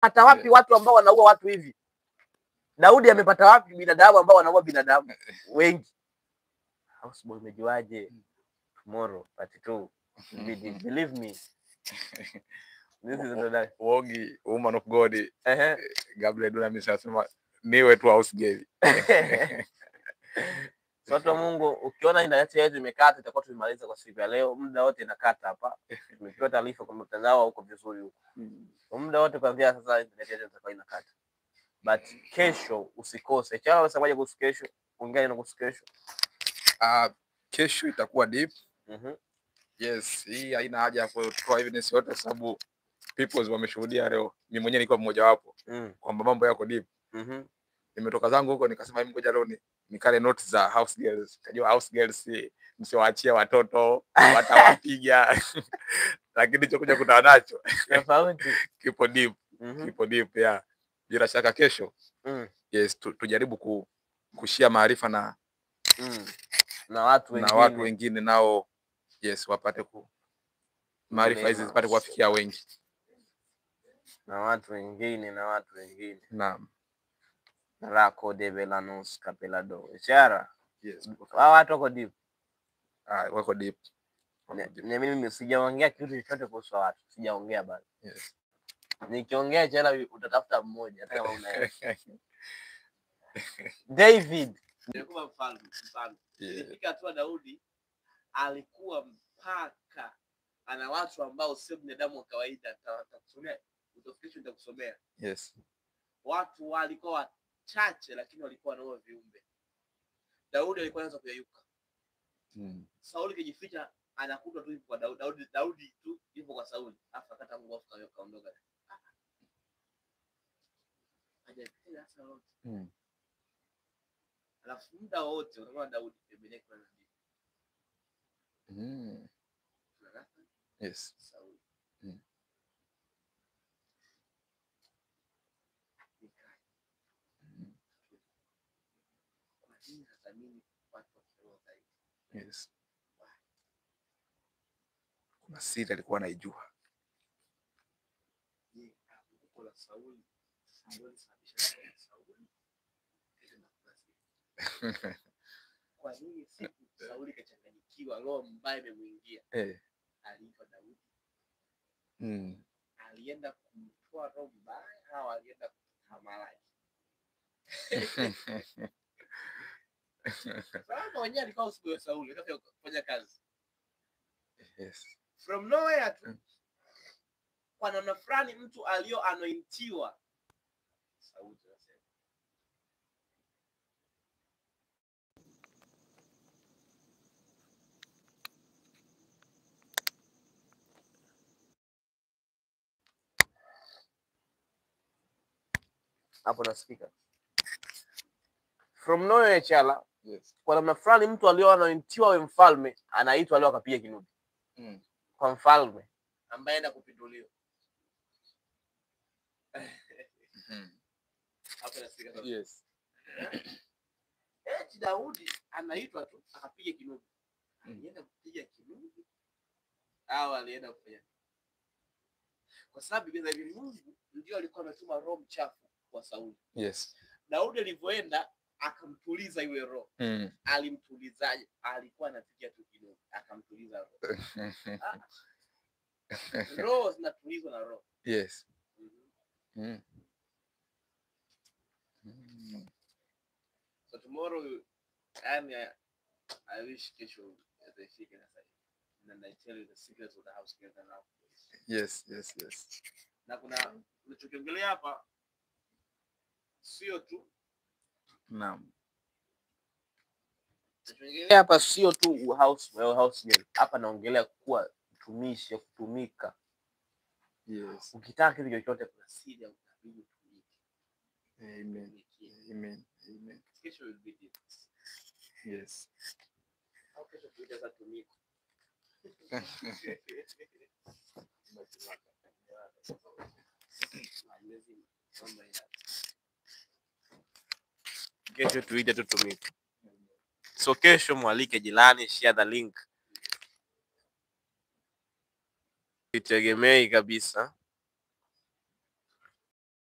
Hata wapi watu ambao wanaua watu hivi? Daudi amepata wapi binadamu ambao wanaua binadamu wengi? Houseboy umejuaje? Tomorrow part 2. Believe me. This is the Wogi woman of God. Gabriel Dunamis anasema niwe tu house girl. Sote Mungu, ukiona internet yetu imekata itakuwa tumemaliza kwa siku ya leo. Muda wote inakata hapa. Tumepewa taarifa kwa mtandao huko vizuri huko. Muda wote kuanzia sasa internet yetu itakuwa inakata. But kesho usikose. Chao usemaje kuhusu kesho? Ongea na kuhusu kesho. Kesho itakuwa deep. Yes, hii haina haja ya kutoa evidence yote sababu people wameshuhudia leo. Mimi mwenyewe nilikuwa mmoja wapo kwamba mambo yako deep. Nimetoka zangu huko nikasema mimi ngoja leo nikale notes za house girls. Kajua house girls msiwaachie watoto watawapiga. Lakini nilichokuja kutana nacho tofauti kipo deep. Kipo deep ya. Bila shaka kesho. Yes, tujaribu kushare maarifa na watu wengine nao yes wapate maarifa hizi zipate kuwafikia wengi na watu wengine naam Rako de Velanos Capelado Ishara. Yes, watu wako deep. Wako deep. Mimi sijaongea kitu chochote kuhusu watu, sijaongea bado. Yes. Nikiongea jela utatafuta mmoja hata kama unaye. David nilikuwa mfano. Nilifika tu Daudi alikuwa mpaka ana watu ambao sio binadamu wa kawaida. Atakusomea utafikisha nitakusomea. Yes. Watu walikuwa chache lakini walikuwa nao viumbe. Daudi alikuwa anaanza kuyayuka. Sauli kijificha anakuta tu kwa Daudi tu yupo kwa Sauli. Afa kata Mungu afa kaondoka. Hajafikia Sauli. Alafu muda wote unaona Daudi pembeni kwa nabii. Yes. Sauli. Yes. Kuna siri alikuwa anaijua. Sauli. Kwa nini siku Sauli kachanganyikiwa, roho mbaya imemuingia? Aliitwa Daudi. Alienda kumtoa roho mbaya au alienda kuhamalaki? Sasa wenyewe alikuwa usiku wa Sauli, akafanya kufanya kazi. Yes. From nowhere tu. Kwa namna fulani mtu alio anointiwa Sauli anasema. Hapo nasikika. From nowhere chala. Yes. Kwa namna fulani mtu alio anointiwa awe mfalme anaitwa leo akapiga kinubi. Kwa mfalme ambaye anaenda kupinduliwa. Hapo nasikika. Yes. Daudi anaitwa tu akapiga kinubi. Alienda kupiga kinubi au alienda kufanya? Kwa sababu Biblia hivi Mungu ndio alikuwa ametuma roho mchafu kwa Sauli. Yes. Daudi alipoenda akamtuliza yule roho. Alimtulizaje? Alikuwa anapiga tu kidogo akamtuliza roho. Roho zinatulizwa na roho. Yes. So tomorrow I wish kesho atafika na sasa. And I tell you the secrets of the house together now. Yes. Na kuna tunachokiongelea hapa sio tu naam. Tunachongelea hapa sio tu house girl. Hapa naongelea kuwa mtumishi, kutumika. Yes. Ukitaka kitu chochote kuna siri ya utabiri utumike. Amen. Kesho will be it. Yes. How kesho tuweza tumika. Kesho tuite tutumike. So kesho mwalike jirani, share the link. Itegemei kabisa.